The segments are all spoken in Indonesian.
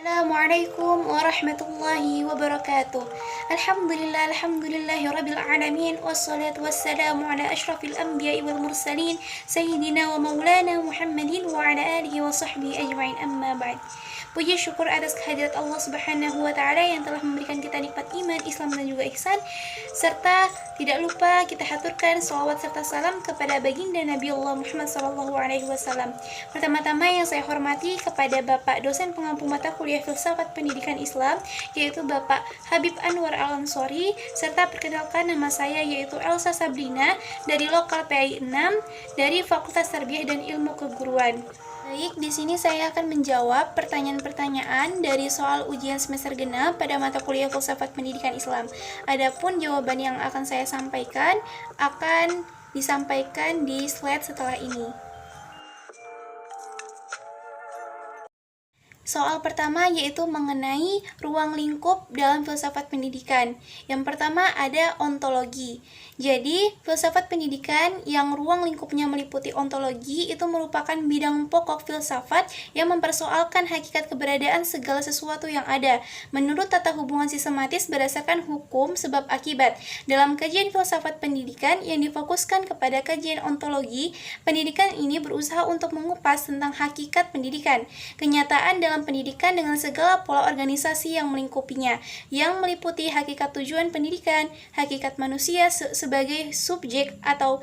Assalamualaikum warahmatullahi wabarakatuh. Alhamdulillahi rabbil alamin. Wassalatu wassalamu ala ashrafil anbiya'i wal mursalin Sayyidina wa maulana Muhammadin wa ala alihi wa sahbihi ajma'in, amma ba'd. Puji syukur atas kehadirat Allah subhanahu wa ta'ala yang telah memberikan kita nikmat iman, Islam dan juga ihsan. Serta tidak lupa kita haturkan sholawat serta salam kepada baginda Nabi Allah Muhammad SAW. Pertama-tama yang saya hormati kepada Bapak dosen pengampu mata kuliah Filsafat Pendidikan Islam, yaitu Bapak Habib Anwar Al-Ansori, serta perkenalkan nama saya yaitu Elsa Sabrina dari Lokal PAI 6 dari Fakultas Tarbiyah dan Ilmu Keguruan. Baik, di sini saya akan menjawab pertanyaan-pertanyaan dari soal ujian semester genap pada mata kuliah Filsafat Pendidikan Islam. Adapun jawaban yang akan saya sampaikan akan disampaikan di slide setelah ini. Soal pertama yaitu mengenai ruang lingkup dalam filsafat pendidikan. Yang pertama ada ontologi. Jadi, filsafat pendidikan yang ruang lingkupnya meliputi ontologi itu merupakan bidang pokok filsafat yang mempersoalkan hakikat keberadaan segala sesuatu yang ada menurut tata hubungan sistematis berdasarkan hukum sebab akibat. Dalam kajian filsafat pendidikan yang difokuskan kepada kajian ontologi, pendidikan ini berusaha untuk mengupas tentang hakikat pendidikan, kenyataan dalam pendidikan dengan segala pola organisasi yang melingkupinya, yang meliputi hakikat tujuan pendidikan, hakikat manusia sebagai subjek atau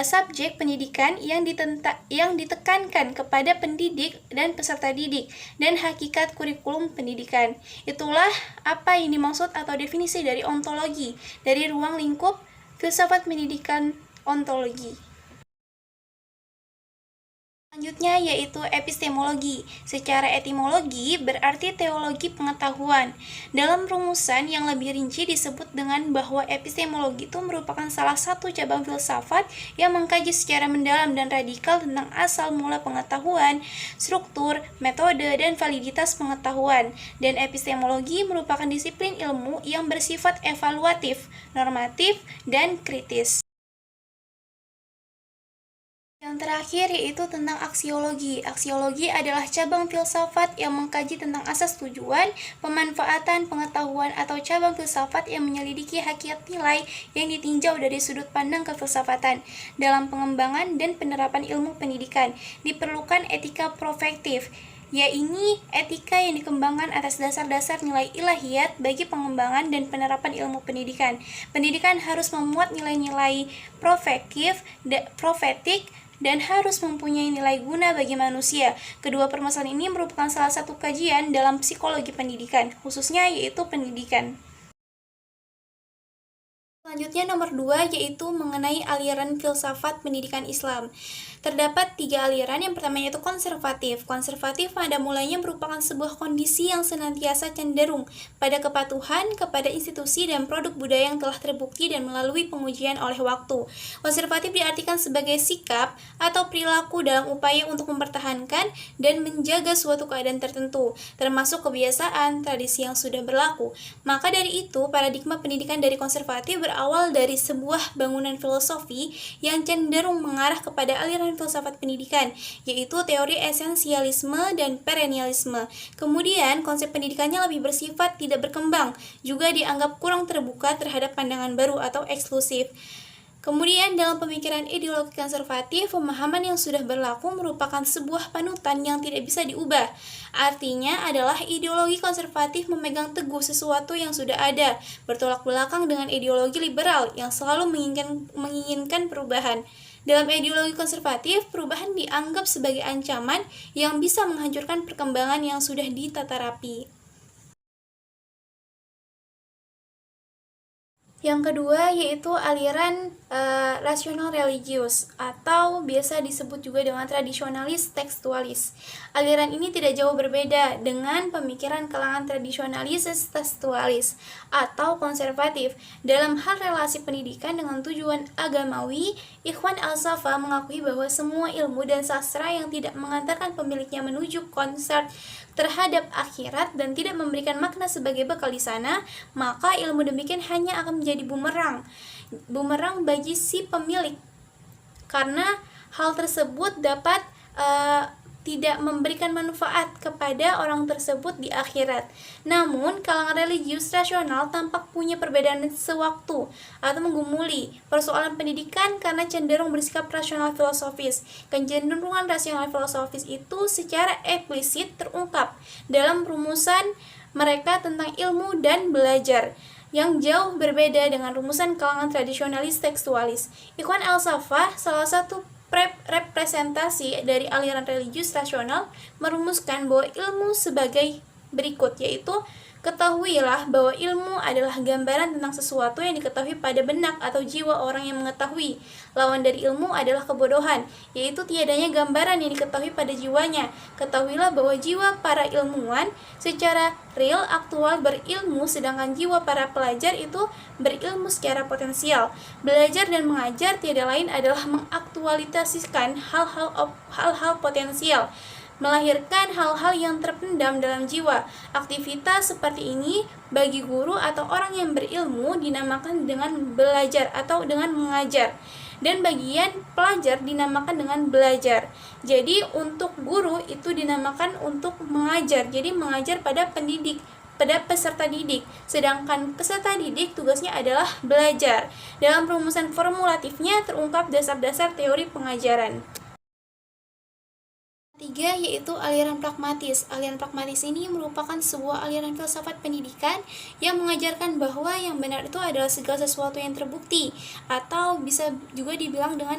subjek pendidikan yang ditekankan kepada pendidik dan peserta didik, dan hakikat kurikulum pendidikan. Itulah apa yang dimaksud atau definisi dari ontologi, dari ruang lingkup filsafat pendidikan ontologi. Selanjutnya yaitu epistemologi. Secara etimologi berarti teologi pengetahuan. Dalam rumusan yang lebih rinci disebut dengan bahwa epistemologi itu merupakan salah satu cabang filsafat yang mengkaji secara mendalam dan radikal tentang asal mula pengetahuan, struktur, metode, dan validitas pengetahuan. Dan epistemologi merupakan disiplin ilmu yang bersifat evaluatif, normatif, dan kritis. Yang terakhir yaitu tentang aksiologi. Aksiologi adalah cabang filsafat yang mengkaji tentang asas tujuan, pemanfaatan, pengetahuan, atau cabang filsafat yang menyelidiki hakikat nilai yang ditinjau dari sudut pandang kefilsafatan. Dalam pengembangan dan penerapan ilmu pendidikan, diperlukan etika profektif, yaitu etika yang dikembangkan atas dasar-dasar nilai ilahiyat bagi pengembangan dan penerapan ilmu pendidikan. Pendidikan harus memuat nilai-nilai profetik, dan harus mempunyai nilai guna bagi manusia. Kedua permasalahan ini merupakan salah satu kajian dalam psikologi pendidikan, khususnya yaitu pendidikan. Selanjutnya nomor 2 yaitu mengenai aliran filsafat pendidikan Islam. Terdapat 3 aliran. Yang pertama yaitu konservatif. Konservatif pada mulanya merupakan sebuah kondisi yang senantiasa cenderung pada kepatuhan kepada institusi dan produk budaya yang telah terbukti dan melalui pengujian oleh waktu. Konservatif diartikan sebagai sikap atau perilaku dalam upaya untuk mempertahankan dan menjaga suatu keadaan tertentu, termasuk kebiasaan, tradisi yang sudah berlaku. Maka dari itu, paradigma pendidikan dari konservatif berawal dari sebuah bangunan filosofi yang cenderung mengarah kepada aliran filsafat pendidikan, yaitu teori esensialisme dan perennialisme. Kemudian, konsep pendidikannya lebih bersifat tidak berkembang, juga dianggap kurang terbuka terhadap pandangan baru atau eksklusif. Kemudian dalam pemikiran ideologi konservatif, pemahaman yang sudah berlaku merupakan sebuah panutan yang tidak bisa diubah. Artinya adalah ideologi konservatif memegang teguh sesuatu yang sudah ada, bertolak belakang dengan ideologi liberal yang selalu menginginkan perubahan. Dalam ideologi konservatif, perubahan dianggap sebagai ancaman yang bisa menghancurkan perkembangan yang sudah ditata rapi. Yang kedua yaitu aliran rasional religius atau biasa disebut juga dengan tradisionalis tekstualis. Aliran ini tidak jauh berbeda dengan pemikiran kalangan tradisionalis tekstualis atau konservatif. Dalam hal relasi pendidikan dengan tujuan agamawi, Ikhwan Al-Safa mengakui bahwa semua ilmu dan sastra yang tidak mengantarkan pemiliknya menuju konsep terhadap akhirat dan tidak memberikan makna sebagai bekal di sana, maka ilmu demikian hanya akan menjadi bumerang bagi si pemilik. Karena hal tersebut dapat tidak memberikan manfaat kepada orang tersebut di akhirat. Namun, kalangan religius rasional tampak punya perbedaan sewaktu atau menggumuli persoalan pendidikan karena cenderung bersikap rasional filosofis. Kecenderungan rasional filosofis itu secara eksplisit terungkap dalam rumusan mereka tentang ilmu dan belajar, yang jauh berbeda dengan rumusan kalangan tradisionalis tekstualis. Ikhwan al-Safah, salah satu representasi dari aliran religius rasional, merumuskan bahwa ilmu sebagai berikut, yaitu ketahuilah bahwa ilmu adalah gambaran tentang sesuatu yang diketahui pada benak atau jiwa orang yang mengetahui. Lawan dari ilmu adalah kebodohan, yaitu tiadanya gambaran yang diketahui pada jiwanya. Ketahuilah bahwa jiwa para ilmuwan secara real aktual berilmu, sedangkan jiwa para pelajar itu berilmu secara potensial. Belajar dan mengajar tiada lain adalah mengaktualisasikan hal-hal potensial, melahirkan hal-hal yang terpendam dalam jiwa. Aktivitas seperti ini bagi guru atau orang yang berilmu dinamakan dengan belajar atau dengan mengajar, dan bagian pelajar dinamakan dengan belajar. Jadi untuk guru itu dinamakan untuk mengajar, jadi mengajar pada peserta didik, sedangkan peserta didik tugasnya adalah belajar. Dalam rumusan formulatifnya terungkap dasar-dasar teori pengajaran. Ketiga, yaitu aliran pragmatis. Aliran pragmatis ini merupakan sebuah aliran filsafat pendidikan yang mengajarkan bahwa yang benar itu adalah segala sesuatu yang terbukti, atau bisa juga dibilang dengan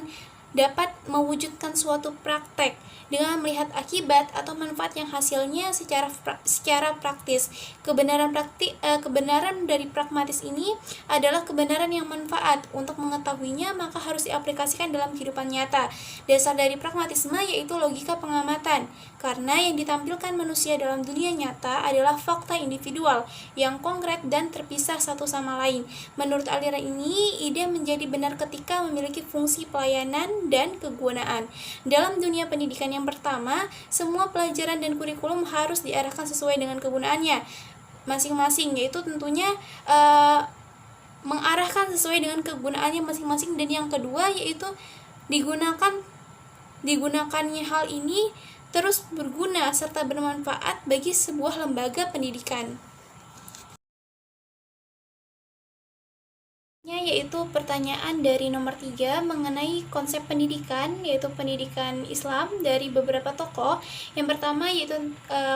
dapat mewujudkan suatu praktek dengan melihat akibat atau manfaat yang hasilnya secara praktis. Kebenaran dari pragmatis ini adalah kebenaran yang manfaat. Untuk mengetahuinya maka harus diaplikasikan dalam kehidupan nyata. Dasar dari pragmatisme yaitu logika pengamatan, karena yang ditampilkan manusia dalam dunia nyata adalah fakta individual yang konkret dan terpisah satu sama lain. Menurut aliran ini, ide menjadi benar ketika memiliki fungsi pelayanan dan kegunaan. Dalam dunia pendidikan yang pertama, semua pelajaran dan kurikulum harus diarahkan sesuai dengan kegunaannya masing-masing, yaitu tentunya mengarahkan sesuai dengan kegunaannya masing-masing. Dan yang kedua yaitu digunakannya hal ini terus berguna serta bermanfaat bagi sebuah lembaga pendidikan. Yaitu pertanyaan dari nomor 3 mengenai konsep pendidikan, yaitu pendidikan Islam dari beberapa tokoh. Yang pertama yaitu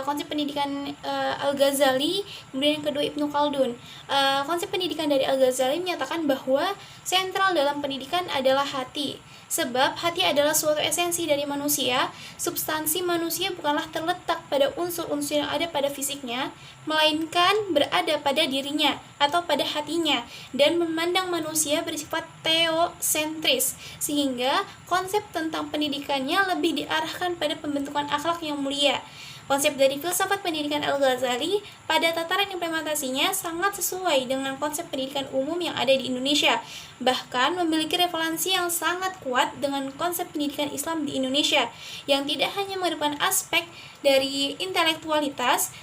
konsep pendidikan Al-Ghazali, kemudian yang kedua Ibnu Khaldun. Konsep pendidikan dari Al-Ghazali menyatakan bahwa sentral dalam pendidikan adalah hati. Sebab hati adalah suatu esensi dari manusia. Substansi manusia bukanlah terletak pada unsur-unsur yang ada pada fisiknya, melainkan berada pada dirinya atau pada hatinya, dan memandang manusia bersifat teosentris, sehingga konsep tentang pendidikannya lebih diarahkan pada pembentukan akhlak yang mulia. Konsep dari filsafat pendidikan Al-Ghazali pada tataran implementasinya sangat sesuai dengan konsep pendidikan umum yang ada di Indonesia, bahkan memiliki referensi yang sangat kuat dengan konsep pendidikan Islam di Indonesia, yang tidak hanya mengedepankan aspek dari intelektualitas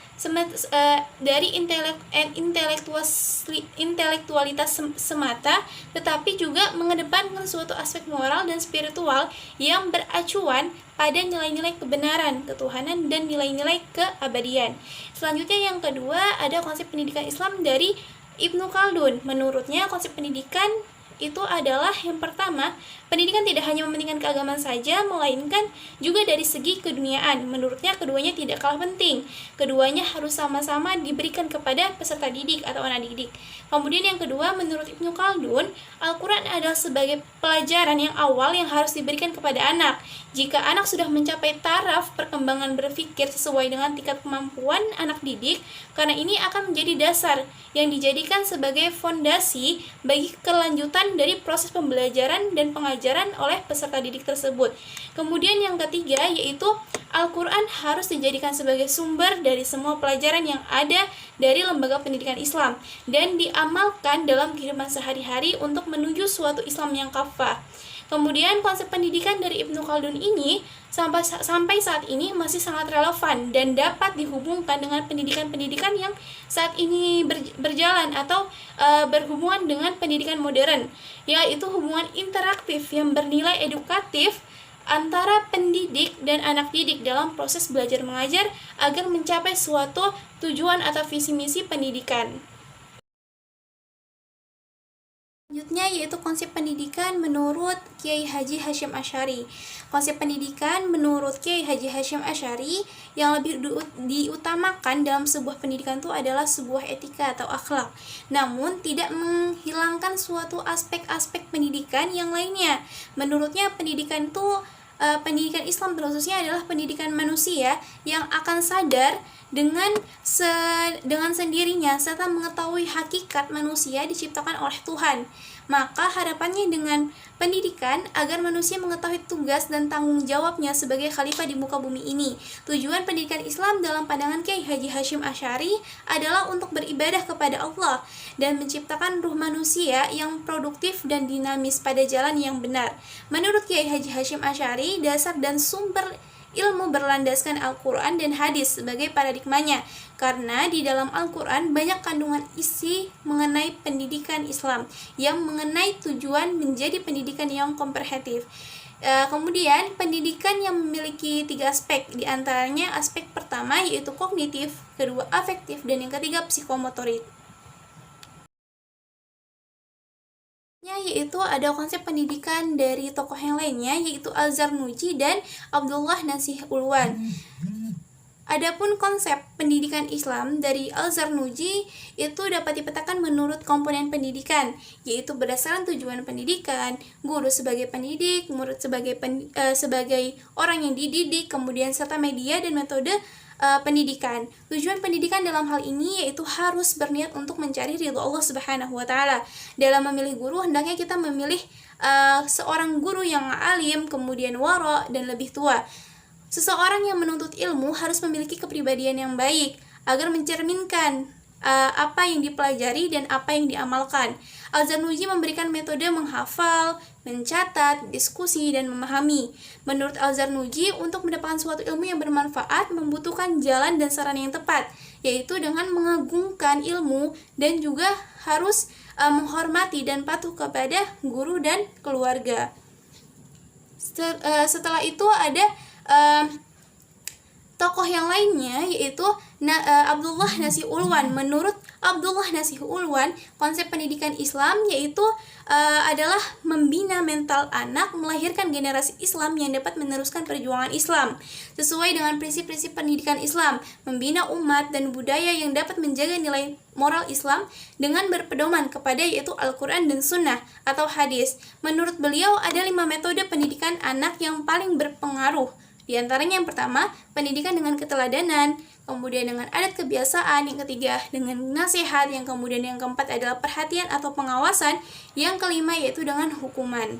semata, tetapi juga mengedepankan suatu aspek moral dan spiritual yang beracuan pada nilai-nilai kebenaran, ketuhanan, dan nilai-nilai keabadian. Selanjutnya yang kedua ada konsep pendidikan Islam dari Ibnu Khaldun. Menurutnya konsep pendidikan itu adalah yang pertama, pendidikan tidak hanya mementingkan keagamaan saja, melainkan juga dari segi keduniaan. Menurutnya keduanya tidak kalah penting. Keduanya harus sama-sama diberikan kepada peserta didik atau anak didik. Kemudian yang kedua, menurut Ibnu Khaldun, Al-Quran adalah sebagai pelajaran yang awal yang harus diberikan kepada anak. Jika anak sudah mencapai taraf perkembangan berpikir sesuai dengan tingkat kemampuan anak didik, karena ini akan menjadi dasar yang dijadikan sebagai fondasi bagi kelanjutan dari proses pembelajaran dan pengajaran oleh peserta didik tersebut. Kemudian yang ketiga yaitu Al-Quran harus dijadikan sebagai sumber dari semua pelajaran yang ada dari lembaga pendidikan Islam dan diamalkan dalam kehidupan sehari-hari untuk menuju suatu Islam yang kafah. Kemudian konsep pendidikan dari Ibnu Khaldun ini sampai saat ini masih sangat relevan dan dapat dihubungkan dengan pendidikan-pendidikan yang saat ini berjalan atau berhubungan dengan pendidikan modern, yaitu hubungan interaktif yang bernilai edukatif antara pendidik dan anak didik dalam proses belajar mengajar agar mencapai suatu tujuan atau visi misi pendidikan. Selanjutnya yaitu konsep pendidikan menurut Kiai Haji Hasyim Asy'ari. Konsep pendidikan menurut Kiai Haji Hasyim Asy'ari yang lebih diutamakan dalam sebuah pendidikan itu adalah sebuah etika atau akhlak. Namun tidak menghilangkan suatu aspek-aspek pendidikan yang lainnya. Menurutnya pendidikan itu pendidikan Islam khususnya adalah pendidikan manusia yang akan sadar dengan sendirinya serta mengetahui hakikat manusia diciptakan oleh Tuhan. Maka harapannya dengan pendidikan agar manusia mengetahui tugas dan tanggung jawabnya sebagai khalifah di muka bumi ini. Tujuan pendidikan Islam dalam pandangan Kiai Haji Hasyim Asy'ari adalah untuk beribadah kepada Allah dan menciptakan ruh manusia yang produktif dan dinamis pada jalan yang benar. Menurut Kiai Haji Hasyim Asy'ari, dasar dan sumber ilmu berlandaskan Al-Quran dan hadis sebagai paradigmanya, karena di dalam Al-Quran banyak kandungan isi mengenai pendidikan Islam yang mengenai tujuan menjadi pendidikan yang komprehensif. Kemudian pendidikan yang memiliki 3 aspek, diantaranya aspek pertama yaitu kognitif, kedua afektif, dan yang ketiga psikomotorik. Yaitu ada konsep pendidikan dari tokoh yang lainnya yaitu Al-Zarnuji dan Abdullah Nasih Ulwan. Adapun konsep pendidikan Islam dari Al-Zarnuji itu dapat dipetakan menurut komponen pendidikan, yaitu berdasarkan tujuan pendidikan, guru sebagai pendidik, murid sebagai orang yang dididik, kemudian serta media dan metode pendidikan. Tujuan pendidikan dalam hal ini yaitu harus berniat untuk mencari ridho Allah Subhanahu wa taala. Dalam memilih guru hendaknya kita memilih seorang guru yang alim, kemudian wara dan lebih tua. Seseorang yang menuntut ilmu harus memiliki kepribadian yang baik agar mencerminkan apa yang dipelajari dan apa yang diamalkan. Al-Zarnuji memberikan metode menghafal, mencatat, diskusi, dan memahami. Menurut Al-Zarnuji, untuk mendapatkan suatu ilmu yang bermanfaat membutuhkan jalan dan saran yang tepat, yaitu dengan mengagungkan ilmu dan juga harus menghormati dan patuh kepada guru dan keluarga. Setelah itu ada tokoh yang lainnya yaitu Abdullah Nasih Ulwan. Menurut Abdullah Nasih Ulwan, konsep pendidikan Islam yaitu adalah membina mental anak, melahirkan generasi Islam yang dapat meneruskan perjuangan Islam sesuai dengan prinsip-prinsip pendidikan Islam, membina umat dan budaya yang dapat menjaga nilai moral Islam dengan berpedoman kepada yaitu Al-Quran dan Sunnah atau hadis. Menurut beliau ada 5 metode pendidikan anak yang paling berpengaruh. Di antaranya yang pertama, pendidikan dengan keteladanan, kemudian dengan adat kebiasaan, yang ketiga dengan nasihat, yang kemudian yang keempat adalah perhatian atau pengawasan, yang kelima yaitu dengan hukuman.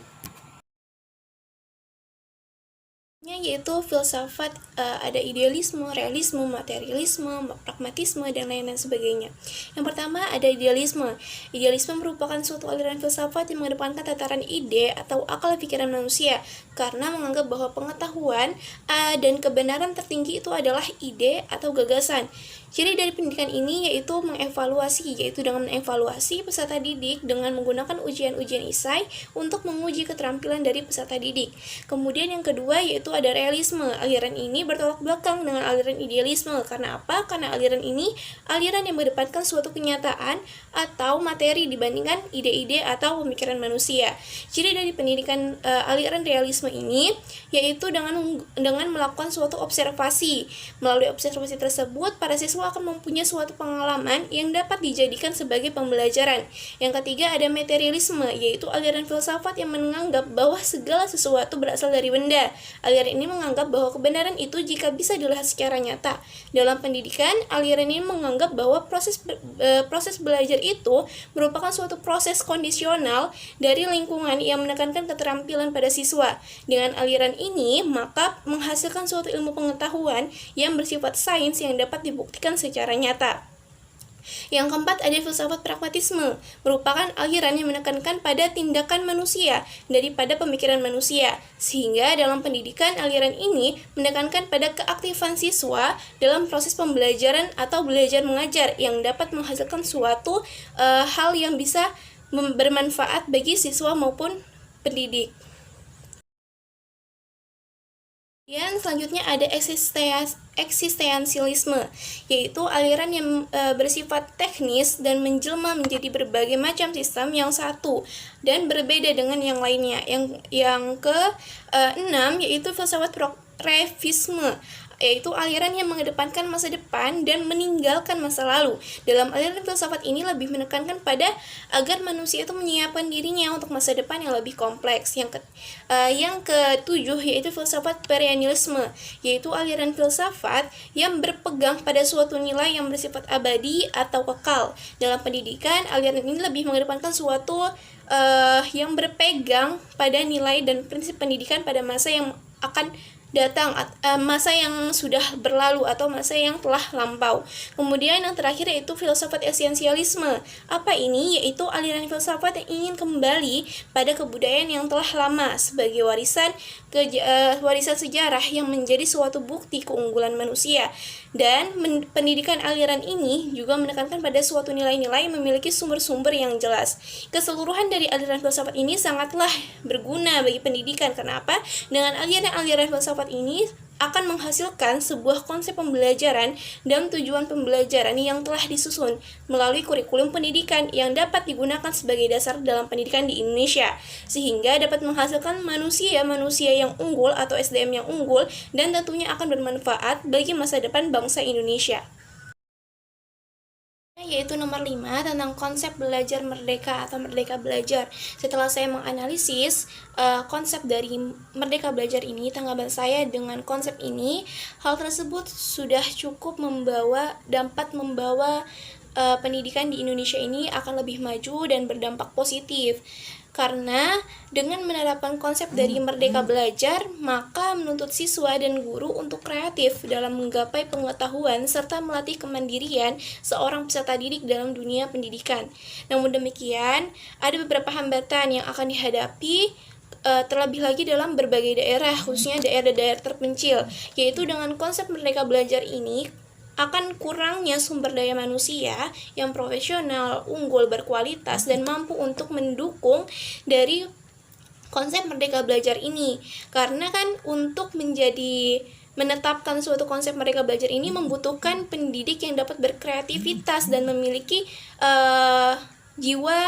Yaitu filsafat, ada idealisme, realisme, materialisme, pragmatisme, dan lain-lain sebagainya. Yang pertama ada idealisme. Idealisme merupakan suatu aliran filsafat yang mengedepankan tataran ide atau akal pikiran manusia karena menganggap bahwa pengetahuan dan kebenaran tertinggi itu adalah ide atau gagasan. Ciri dari pendidikan ini yaitu dengan mengevaluasi peserta didik dengan menggunakan ujian-ujian isai untuk menguji keterampilan dari peserta didik. Kemudian yang kedua yaitu ada realisme. Aliran ini bertolak belakang dengan aliran idealisme. Karena apa? Karena aliran ini aliran yang mengedepankan suatu kenyataan atau materi dibandingkan ide-ide atau pemikiran manusia. Ciri dari pendidikan aliran realisme ini yaitu dengan melakukan suatu observasi. Melalui observasi tersebut, para siswa akan mempunyai suatu pengalaman yang dapat dijadikan sebagai pembelajaran. Yang ketiga ada materialisme, yaitu aliran filsafat yang menganggap bahwa segala sesuatu berasal dari benda. Aliran ini menganggap bahwa kebenaran itu jika bisa dilihat secara nyata. Dalam pendidikan, aliran ini menganggap bahwa proses belajar itu merupakan suatu proses kondisional dari lingkungan yang menekankan keterampilan pada siswa. Dengan aliran ini, maka menghasilkan suatu ilmu pengetahuan yang bersifat sains yang dapat dibuktikan secara nyata. Yang keempat ada filsafat pragmatisme, merupakan aliran yang menekankan pada tindakan manusia daripada pemikiran manusia. Sehingga dalam pendidikan aliran ini menekankan pada keaktifan siswa dalam proses pembelajaran atau belajar mengajar yang dapat menghasilkan suatu hal yang bisa bermanfaat bagi siswa maupun pendidik. Dan selanjutnya ada eksistensialisme, yaitu aliran yang bersifat teknis dan menjelma menjadi berbagai macam sistem yang satu dan berbeda dengan yang lainnya. Yang keenam yaitu filsafat progresisme, yaitu aliran yang mengedepankan masa depan dan meninggalkan masa lalu. Dalam aliran filsafat ini lebih menekankan pada agar manusia itu menyiapkan dirinya untuk masa depan yang lebih kompleks. Yang ketujuh yaitu filsafat perennialisme, yaitu aliran filsafat yang berpegang pada suatu nilai yang bersifat abadi atau kekal. Dalam pendidikan, aliran ini lebih mengedepankan suatu yang berpegang pada nilai dan prinsip pendidikan pada masa yang akan datang, masa yang sudah berlalu atau masa yang telah lampau. Kemudian yang terakhir yaitu filsafat esensialisme. Apa ini? Yaitu aliran filsafat yang ingin kembali pada kebudayaan yang telah lama sebagai warisan sejarah yang menjadi suatu bukti keunggulan manusia. Dan pendidikan aliran ini juga menekankan pada suatu nilai-nilai memiliki sumber-sumber yang jelas. Keseluruhan dari aliran filsafat ini sangatlah berguna bagi pendidikan. Kenapa? Dengan aliran-aliran filsafat ini akan menghasilkan sebuah konsep pembelajaran dan tujuan pembelajaran yang telah disusun melalui kurikulum pendidikan yang dapat digunakan sebagai dasar dalam pendidikan di Indonesia, sehingga dapat menghasilkan manusia yang unggul atau SDM yang unggul dan tentunya akan bermanfaat bagi masa depan bangsa Indonesia. Yaitu nomor 5 tentang konsep belajar merdeka atau merdeka belajar. Setelah saya menganalisis konsep dari merdeka belajar ini, tanggapan saya dengan konsep ini, hal tersebut sudah cukup dapat membawa pendidikan di Indonesia ini akan lebih maju dan berdampak positif. Karena dengan menerapkan konsep dari merdeka belajar, maka menuntut siswa dan guru untuk kreatif dalam menggapai pengetahuan serta melatih kemandirian seorang peserta didik dalam dunia pendidikan. Namun demikian, ada beberapa hambatan yang akan dihadapi terlebih lagi dalam berbagai daerah, khususnya daerah-daerah terpencil, yaitu dengan konsep merdeka belajar ini akan kurangnya sumber daya manusia yang profesional, unggul, berkualitas, dan mampu untuk mendukung dari konsep merdeka belajar ini. Karena kan untuk menetapkan suatu konsep merdeka belajar ini membutuhkan pendidik yang dapat berkreativitas dan memiliki jiwa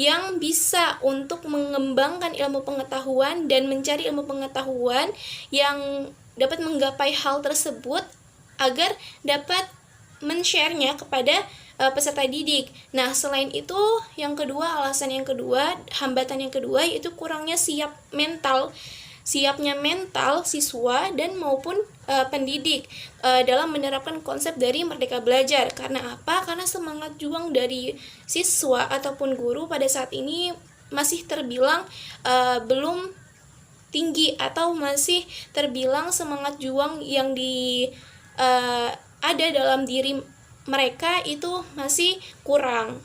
yang bisa untuk mengembangkan ilmu pengetahuan dan mencari ilmu pengetahuan yang dapat menggapai hal tersebut agar dapat men-share-nya kepada peserta didik. Nah, selain itu, hambatan yang kedua yaitu kurangnya siapnya mental siswa dan maupun pendidik dalam menerapkan konsep dari merdeka belajar. Karena apa? Karena semangat juang dari siswa ataupun guru pada saat ini masih terbilang belum tinggi atau masih terbilang semangat juang yang ada dalam diri mereka itu masih kurang.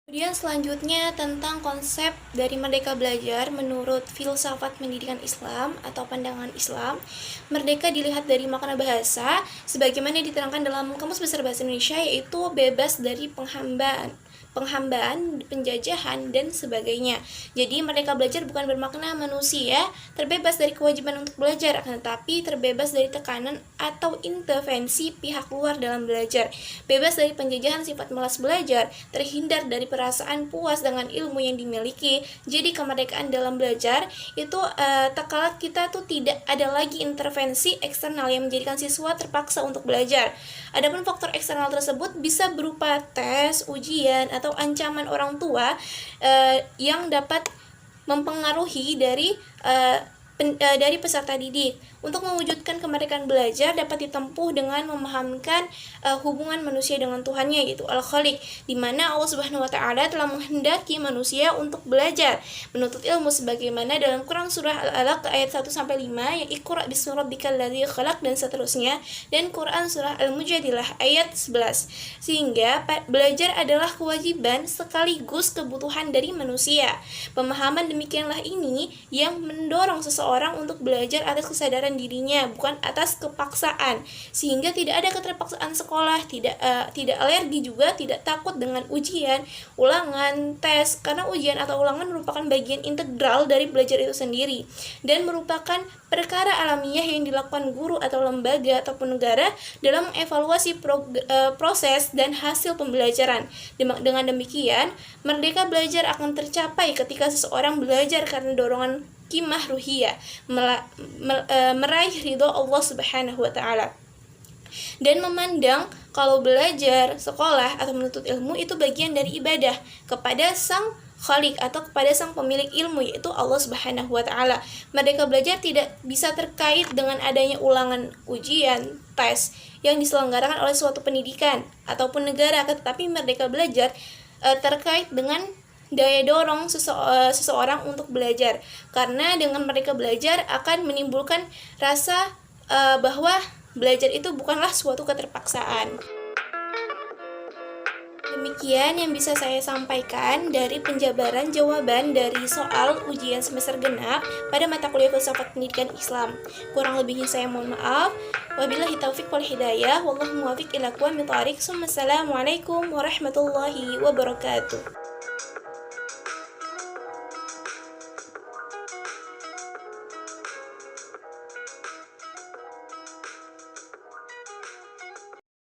Kemudian selanjutnya tentang konsep dari merdeka belajar menurut filsafat pendidikan Islam atau pandangan Islam. Merdeka dilihat dari makna bahasa sebagaimana diterangkan dalam Kamus Besar Bahasa Indonesia, yaitu bebas dari penghambaan, penjajahan, dan sebagainya. Jadi merdeka belajar bukan bermakna manusia terbebas dari kewajiban untuk belajar, akan tetapi terbebas dari tekanan atau intervensi pihak luar dalam belajar, bebas dari penjajahan sifat malas belajar, terhindar dari perasaan puas dengan ilmu yang dimiliki. Jadi kemerdekaan dalam belajar itu tak kala kita tuh tidak ada lagi intervensi eksternal yang menjadikan siswa terpaksa untuk belajar. Adapun faktor eksternal tersebut bisa berupa tes, ujian, atau ancaman orang tua yang dapat mempengaruhi dari peserta didik. Untuk mewujudkan kemerdekaan belajar dapat ditempuh dengan memahamkan hubungan manusia dengan Tuhannya, yaitu Al-Khaliq, di mana Allah Subhanahu wa taala telah menghendaki manusia untuk belajar, menuntut ilmu sebagaimana dalam Quran surah Al-Alaq ayat 1 sampai 5 yang Iqra bismi rabbikal ladzi khalaq dan seterusnya, dan Quran surah Al-Mujadilah ayat 11. Sehingga belajar adalah kewajiban sekaligus kebutuhan dari manusia. Pemahaman demikianlah ini yang mendorong seseorang seseorang untuk belajar atas kesadaran dirinya, bukan atas kepaksaan, sehingga tidak ada keterpaksaan sekolah, tidak alergi juga, tidak takut dengan ujian, ulangan, tes, karena ujian atau ulangan merupakan bagian integral dari belajar itu sendiri dan merupakan perkara alamiah yang dilakukan guru atau lembaga ataupun negara dalam mengevaluasi proses dan hasil pembelajaran. Dengan demikian, merdeka belajar akan tercapai ketika seseorang belajar karena dorongan qimah ruhiyah, meraih ridho Allah Subhanahu wa taala, dan memandang kalau belajar, sekolah, atau menuntut ilmu itu bagian dari ibadah kepada sang Khalik atau kepada sang pemilik ilmu, yaitu Allah Subhanahu wa taala. Merdeka belajar tidak bisa terkait dengan adanya ulangan ujian, tes yang diselenggarakan oleh suatu pendidikan ataupun negara, tetapi merdeka belajar terkait dengan daya dorong seseorang untuk belajar, karena dengan mereka belajar akan menimbulkan rasa bahwa belajar itu bukanlah suatu keterpaksaan. Demikian yang bisa saya sampaikan dari penjabaran jawaban dari soal ujian semester genap pada mata kuliah Filsafat Pendidikan Islam. Kurang lebihnya saya mohon maaf. Wabillahi taufiq wal hidayah. Wallahu muwaffiq ila aqwamit thoriq. Assalamualaikum warahmatullahi wabarakatuh.